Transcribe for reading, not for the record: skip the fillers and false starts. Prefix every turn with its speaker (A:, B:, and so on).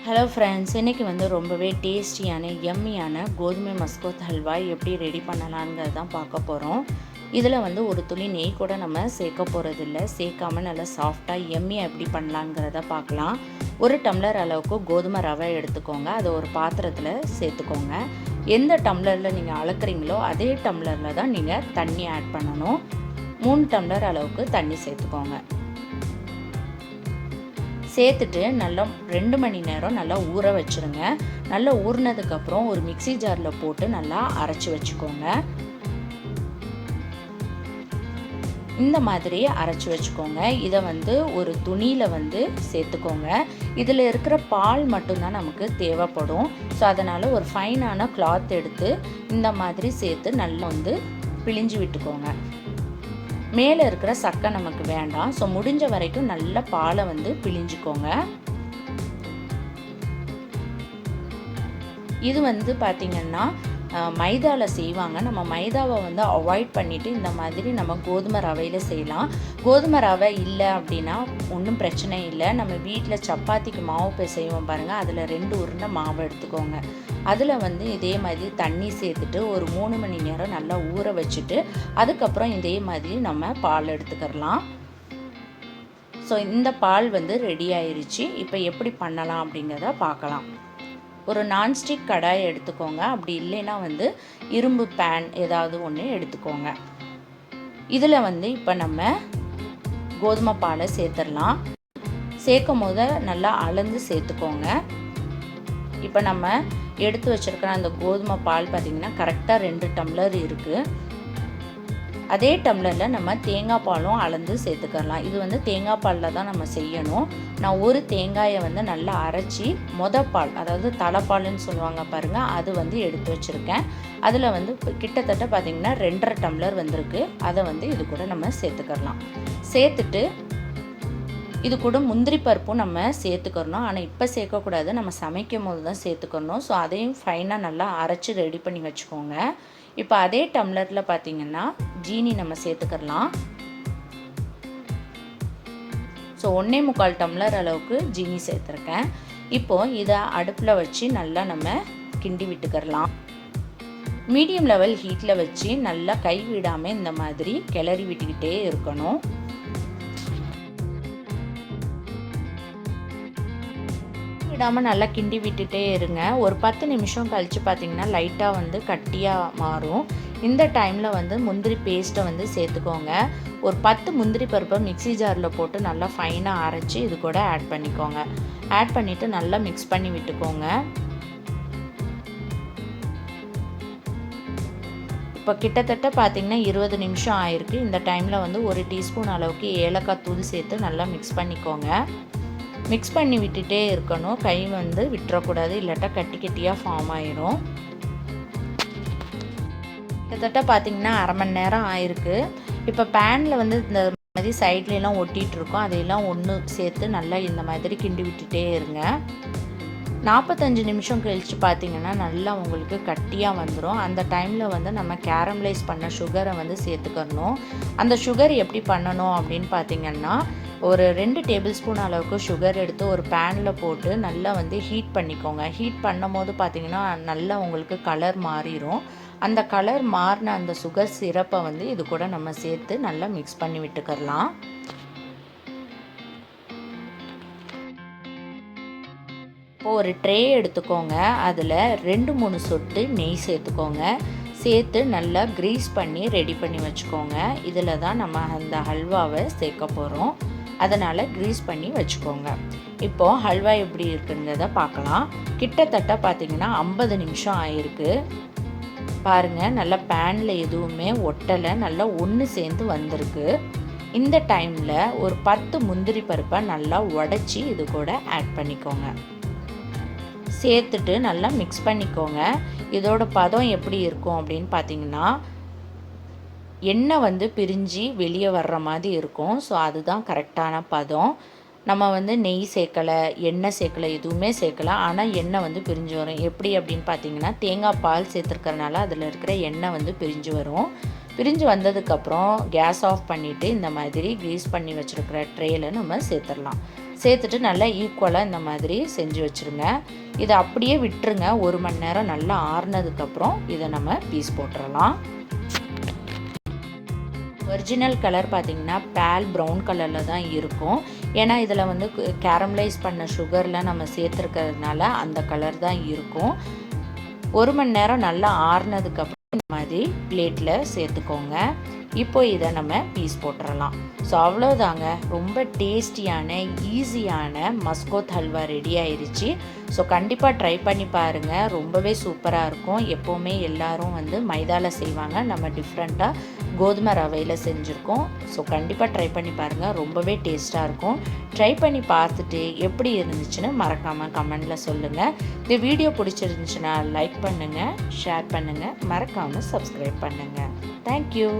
A: Hello friends, இன்றைக்கி ரொம்பவே டேஸ்டியான எம்மியான கோதுமை மஸ்கோத் ஹல்வா எப்படி ரெடி பண்ணலாங்கிறது தான் பார்க்க போகிறோம். இதில் ஒரு துளி நெய் கூட நம்ம சேர்க்க போகிறதில்ல. சேர்க்காமல் நல்லா சாஃப்டாக எம்மியாக எப்படி பண்ணலாங்கிறத பார்க்கலாம். ஒரு டம்ளர் அளவுக்கு கோதுமை ரவை எடுத்துக்கோங்க. அதை ஒரு பாத்திரத்தில் சேர்த்துக்கோங்க. எந்த டம்ளரில் நீங்கள் அளக்குறீங்களோ அதே டம்ளரில் தான் நீங்கள் தண்ணி ஆட் பண்ணணும். 3 டம்ளர் அளவுக்கு தண்ணி சேர்த்துக்கோங்க. சேர்த்துட்டு நல்லா 2 மணி நேரம் நல்லா ஊற வச்சுருங்க. நல்லா ஊறினதுக்கப்புறம் ஒரு மிக்ஸி ஜாரில் போட்டு நல்லா அரைச்சி வச்சுக்கோங்க. இந்த மாதிரி அரைச்சி வச்சுக்கோங்க. இதை ஒரு துணியில் சேர்த்துக்கோங்க. இதில் இருக்கிற பால் மட்டும்தான் நமக்கு தேவைப்படும். ஸோ அதனால் ஒரு ஃபைனான கிளாத் எடுத்து இந்த மாதிரி சேர்த்து நல்லா பிழிஞ்சு விட்டுக்கோங்க. மேலே இருக்கிற சக்கை நமக்கு வேண்டாம். ஸோ முடிஞ்ச வரைக்கும் நல்ல பாலை பிழிஞ்சுக்கோங்க. இது பார்த்திங்கன்னா மைதாவில் செய்வாங்க. நம்ம மைதாவை அவாய்ட் பண்ணிவிட்டு இந்த மாதிரி நம்ம கோதுமை ரவையில் செய்யலாம். கோதுமை ரவை இல்லை அப்படின்னா ஒன்றும் பிரச்சனை இல்லை. நம்ம வீட்டில் சப்பாத்திக்கு மாவு செய்வோம் பாருங்கள், அதில் 2 உருண்டை மாவு எடுத்துக்கோங்க. அதில் இதே மாதிரி தண்ணி சேர்த்துட்டு ஒரு 3 மணி நேரம் நல்லா ஊற வச்சுட்டு அதுக்கப்புறம் இதே மாதிரி நம்ம பால் எடுத்துக்கிறலாம். ஸோ இந்த பால் ரெடி ஆயிடுச்சு. இப்போ எப்படி பண்ணலாம் அப்படிங்கிறத பார்க்கலாம். ஒரு நான்ஸ்டிக் கடாயை எடுத்துக்கோங்க. அப்படி இல்லைன்னா இரும்பு பேன் ஏதாவது ஒன்று எடுத்துக்கோங்க. இதில் இப்போ நம்ம கோதுமை பாலை சேர்த்துடலாம். சேர்க்கும் போது நல்லா அளந்து சேர்த்துக்கோங்க. இப்போ நம்ம எடுத்து வச்சுருக்கிற அந்த கோதுமை பால் பார்த்திங்கன்னா கரெக்டாக 2 டம்ளர் இருக்குது. அதே டம்ளரில் நம்ம தேங்காய் பாலும் அளந்து சேர்த்துக்கலாம். இது தேங்காய் பாலில் தான் நம்ம செய்யணும். நான் ஒரு தேங்காயை நல்லா அரைச்சி பால், அதாவது தலைப்பால்னு சொல்லுவாங்க பாருங்கள், அது எடுத்து வச்சுருக்கேன். அதில் கிட்டத்தட்ட பார்த்திங்கன்னா 2.5 டம்ளர் வந்திருக்கு. அதை இது கூட நம்ம சேர்த்துக்கலாம். சேர்த்துட்டு இது கூட முந்திரி பருப்பும் நம்ம சேர்த்துக்கணும். ஆனால் இப்போ சேர்க்கக்கூடாது, நம்ம சமைக்கும் போது தான் சேர்த்துக்கணும். ஸோ அதையும் ஃபைனாக நல்லா அரைச்சி ரெடி பண்ணி வச்சுக்கோங்க. இப்போ அதே டம்ளரில் பார்த்திங்கன்னா ஜீனி நம்ம சேர்த்துக்கலாம். ஸோ 1.25 டம்ளர் அளவுக்கு ஜீனி சேர்த்துருக்கேன். இப்போது இதை அடுப்பில் வச்சு நல்லா நம்ம கிண்டி விட்டுக்கிறலாம். மீடியம் லெவல் ஹீட்டில் வச்சு நல்லா கை விடாமல் இந்த மாதிரி கிளறி விட்டுக்கிட்டே இருக்கணும். விடாமல் நல்லா கிண்டி விட்டுட்டே இருங்க. ஒரு 10 நிமிஷம் கழித்து பார்த்திங்கன்னா லைட்டாக கட்டியாக மாறும். இந்த டைமில் முந்திரி பேஸ்ட்டை சேர்த்துக்கோங்க. ஒரு 10 முந்திரி பருப்பை மிக்ஸி ஜாரில் போட்டு நல்லா ஃபைனாக அரைச்சி இது கூட ஆட் பண்ணிக்கோங்க. ஆட் பண்ணிவிட்டு நல்லா மிக்ஸ் பண்ணி விட்டுக்கோங்க. இப்போ கிட்டத்தட்ட பார்த்திங்கன்னா 20 நிமிஷம் ஆயிருக்கு. இந்த டைமில் 1 டீஸ்பூன் அளவுக்கு ஏலக்காய் தூள் சேர்த்து நல்லா மிக்ஸ் பண்ணிக்கோங்க. மிக்ஸ் பண்ணி விட்டுட்டே இருக்கணும். கை விட்டுறக்கூடாது, இல்லாட்டா கட்டி கட்டியாக ஃபார்ம் ஆயிரும். கிட்டத்தட்ட பார்த்திங்கன்னா அரை மணி நேரம் ஆயிருக்கு. இப்போ பேனில் இந்த மாதிரி சைட்லாம் ஒட்டிகிட்ருக்கோம். அதையெல்லாம் ஒன்று சேர்த்து நல்லா இந்த மாதிரி கிண்டி விட்டுட்டே இருங்க. 45 நிமிஷம் கழித்து பார்த்திங்கன்னா நல்லா உங்களுக்கு கட்டியாக வந்துடும். அந்த டைமில் நம்ம கேரமலைஸ் பண்ண சுகரை சேர்த்துக்கணும். அந்த சுகர் எப்படி பண்ணணும் அப்படின்னு பார்த்திங்கன்னா, ஒரு 2 டேபிள் ஸ்பூன் அளவுக்கு சுகர் எடுத்து ஒரு பேனில் போட்டு நல்லா ஹீட் பண்ணிக்கோங்க. ஹீட் பண்ணும் போது பார்த்திங்கன்னா நல்லா உங்களுக்கு கலர் மாறிடும். அந்த கலர் மாறின அந்த சுகர் சிரப்பை இது கூட நம்ம சேர்த்து நல்லா மிக்ஸ் பண்ணி விட்டுக்கலாம். இப்போது ஒரு ட்ரே எடுத்துக்கோங்க. அதில் 2-3 சொட்டு நெய் சேர்த்துக்கோங்க. சேர்த்து நல்லா க்ரீஸ் பண்ணி ரெடி பண்ணி வச்சுக்கோங்க. இதில் தான் நம்ம அந்த ஹல்வாவை சேர்க்க போகிறோம். அதனால் க்ரீஸ் பண்ணி வச்சுக்கோங்க. இப்போது ஹல்வா எப்படி இருக்குங்கிறத பார்க்கலாம். கிட்டத்தட்ட பார்த்திங்கன்னா 50 நிமிஷம் ஆயிருக்கு. பாருங்கள், நல்லா பேனில் எதுவுமே ஒட்டலை, நல்லா ஒன்று சேர்ந்து வந்திருக்கு. இந்த டைமில் ஒரு 10 முந்திரி பருப்பை நல்லா உடச்சி இது கூட ஆட் பண்ணிக்கோங்க. சேர்த்துட்டு நல்லா மிக்ஸ் பண்ணிக்கோங்க. இதோட பதம் எப்படி இருக்கும் அப்படின்னு பார்த்திங்கன்னா எண்ணெய் பிரிஞ்சு வெளியே வர்ற மாதிரி இருக்கும். ஸோ அதுதான் கரெக்டான பதம். நம்ம நெய் சேர்க்கலை, எண்ணெய் சேர்க்கலை, எதுவுமே சேர்க்கலை. ஆனால் எண்ணெய் பிரிஞ்சு வரும். எப்படி அப்படின்னு பார்த்தீங்கன்னா, தேங்காய் பால் சேர்த்துருக்கறனால அதில் இருக்கிற எண்ணெய் பிரிஞ்சு வரும். பிரிஞ்சு வந்ததுக்கப்புறம் கேஸ் ஆஃப் பண்ணிவிட்டு இந்த மாதிரி க்ரீஸ் பண்ணி வச்சுருக்கிற ட்ரேயில் நம்ம சேர்த்துடலாம். சேர்த்துட்டு நல்லா ஈக்குவலாக இந்த மாதிரி செஞ்சு வச்சுருங்க. இதை அப்படியே விட்டுருங்க. 1 மணி நேரம் நல்லா ஆறுனதுக்கப்புறம் இதை நம்ம பீஸ் போட்டுடலாம். ஒரிஜினல் கலர் பார்த்திங்கன்னா பேல் ப்ரௌன் கலரில் தான் இருக்கும். ஏன்னா இதில் வந்து கேரமலைஸ் பண்ண சுகரில் நம்ம சேர்த்துருக்கிறதுனால அந்த கலர் தான் இருக்கும். 1 மணி நேரம் நல்லா ஆறுனதுக்கப்புறம் இந்த மாதிரி பிளேட்டில் சேர்த்துக்கோங்க. இப்போ இதை நம்ம பீஸ் போட்டுடலாம். ஸோ அவ்வளோதாங்க, ரொம்ப டேஸ்டியான ஈஸியான மஸ்கோத் ஹல்வா ரெடி ஆயிடுச்சு. ஸோ கண்டிப்பாக ட்ரை பண்ணி பாருங்கள், ரொம்பவே சூப்பராக இருக்கும். எப்போவுமே எல்லோரும் வந்து மைதாவில் செய்வாங்க, நம்ம டிஃப்ரெண்ட்டாக கோதுமை ரவையில் செஞ்சுருக்கோம். ஸோ கண்டிப்பாக ட்ரை பண்ணி பாருங்கள், ரொம்பவே டேஸ்ட்டாக இருக்கும். ட்ரை பண்ணி பார்த்துட்டு எப்படி இருந்துச்சுன்னு மறக்காமல் கமெண்டில் சொல்லுங்கள். இந்த வீடியோ பிடிச்சிருந்துச்சுன்னா லைக் பண்ணுங்கள், ஷேர் பண்ணுங்கள், மறக்காமல் சப்ஸ்கிரைப் பண்ணுங்கள். தேங்க்யூ.